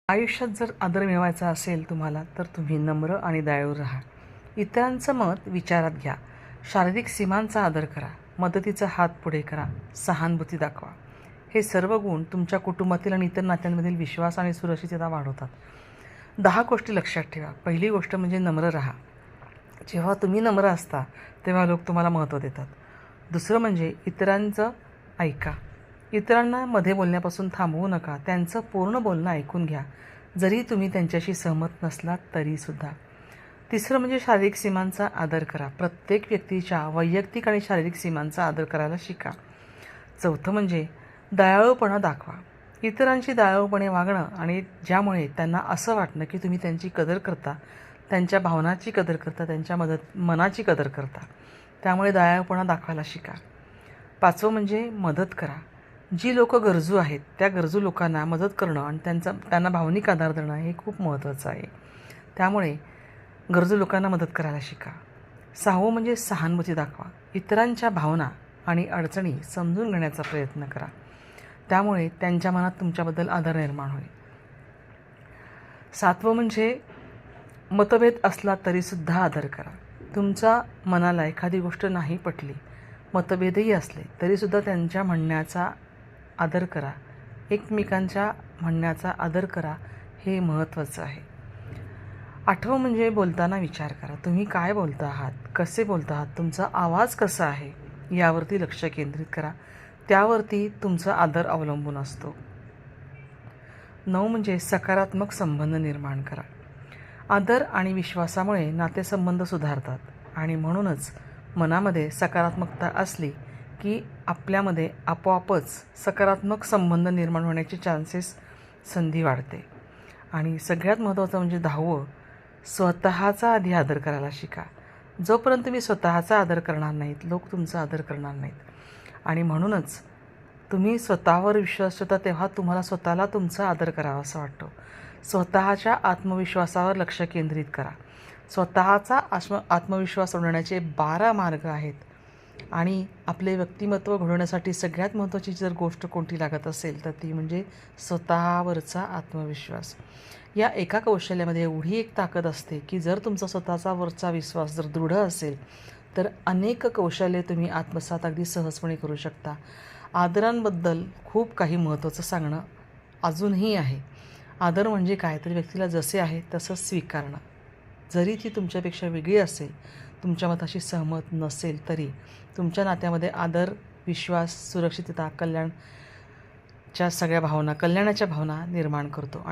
आयुष्यात जर आदर मिळवायचा असेल तुम्हाला तर तुम्ही नम्र आणि दयाळू राहा. इतरांचं मत विचारात घ्या. शारीरिक सीमांचा आदर करा. मदतीचा हात पुढे करा. सहानुभूती दाखवा. हे सर्व गुण तुमच्या कुटुंबातील आणि इतर नात्यांमधील विश्वास आणि सुरक्षितता वाढवतात. 10 गोष्टी लक्षात ठेवा. पहिली गोष्ट म्हणजे नम्र राहा. जेव्हा तुम्ही नम्र असता तेव्हा लोक तुम्हाला महत्त्व देतात. दुसरं म्हणजे इतरांचं ऐका. इतरांना मध्ये बोलण्यापासून थांबवू नका. त्यांचं पूर्ण बोलणं ऐकून घ्या, जरी तुम्ही त्यांच्याशी सहमत नसलात तरीसुद्धा. तिसरं म्हणजे शारीरिक सीमांचा आदर करा. प्रत्येक व्यक्तीच्या वैयक्तिक आणि शारीरिक सीमांचा आदर करायला शिका. चौथं म्हणजे दयाळूपणा दाखवा. इतरांशी दयाळूपणे वागणं आणि ज्यामुळे त्यांना असं वाटणं की तुम्ही त्यांची कदर करता, त्यांच्या भावनाची कदर करता, त्यांच्या मनाची कदर करता. त्यामुळे दयाळूपणा दाखवायला शिका. पाचवं म्हणजे मदत करा. जी लोकं गरजू आहेत त्या गरजू लोकांना मदत करणं आणि त्यांना भावनिक आधार देणं हे खूप महत्त्वाचं आहे. त्यामुळे गरजू लोकांना मदत करायला शिका. सहावं म्हणजे सहानुभूती दाखवा. इतरांच्या भावना आणि अडचणी समजून घेण्याचा प्रयत्न करा. त्यामुळे त्यांच्या मनात तुमच्याबद्दल आदर निर्माण होईल. सातवं म्हणजे मतभेद असला तरीसुद्धा आदर करा. तुमच्या मनाला एखादी गोष्ट नाही पटली, मतभेदही असले तरीसुद्धा त्यांच्या म्हणण्याचा आदर करा. एकमेकांच्या म्हणण्याचा आदर करा. हे महत्त्वाचं आहे. आठवं म्हणजे बोलताना विचार करा. तुम्ही काय बोलता आहात, कसे बोलता आहात, तुमचा आवाज कसा आहे यावरती लक्ष केंद्रित करा. त्यावरती तुमचा आदर अवलंबून असतो. 9 म्हणजे सकारात्मक संबंध निर्माण करा. आदर आणि विश्वासामुळे नातेसंबंध सुधारतात आणि म्हणूनच मनामध्ये सकारात्मकता असली की आपल्यामध्ये आपोआपच सकारात्मक संबंध निर्माण होण्याचे संधी वाढते. आणि सगळ्यात महत्त्वाचं म्हणजे 10वं, स्वतःचा आधी आदर करायला शिका. जोपर्यंत तुम्ही स्वतःचा आदर करणार नाहीत, लोक तुमचा आदर करणार नाहीत. आणि म्हणूनच तुम्ही स्वतःवर विश्वास ठेवता तेव्हा तुम्हाला स्वतःला तुमचा आदर करावा असं वाटतो. स्वतःच्या आत्मविश्वासावर लक्ष केंद्रित करा. स्वतःचा आत्मविश्वास वाढवण्याचे 12 मार्ग आहेत. आणि आपले व्यक्तिमत्व घडवण्यासाठी सगळ्यात महत्त्वाची जर गोष्ट कोणती लागत असेल तर ती म्हणजे स्वतःवरचा आत्मविश्वास. या एका कौशल्यामध्ये एवढी एक ताकद असते की जर तुमचा स्वतःचा वरचा विश्वास जर दृढ असेल तर अनेक कौशल्ये तुम्ही आत्मसात अगदी सहजपणे करू शकता. आदरांबद्दल खूप काही महत्त्वाचं सांगणं अजूनही आहे. आदर म्हणजे काय तर व्यक्तीला जसे आहे तसं स्वीकारणं. जरी ती तुमच्यापेक्षा वेगळी असेल, तुमच्या मताशी सहमत नसेल तरी तुमच्या नात्यामध्ये आदर, विश्वास, सुरक्षितता, कल्याणाच्या भावना निर्माण करतो.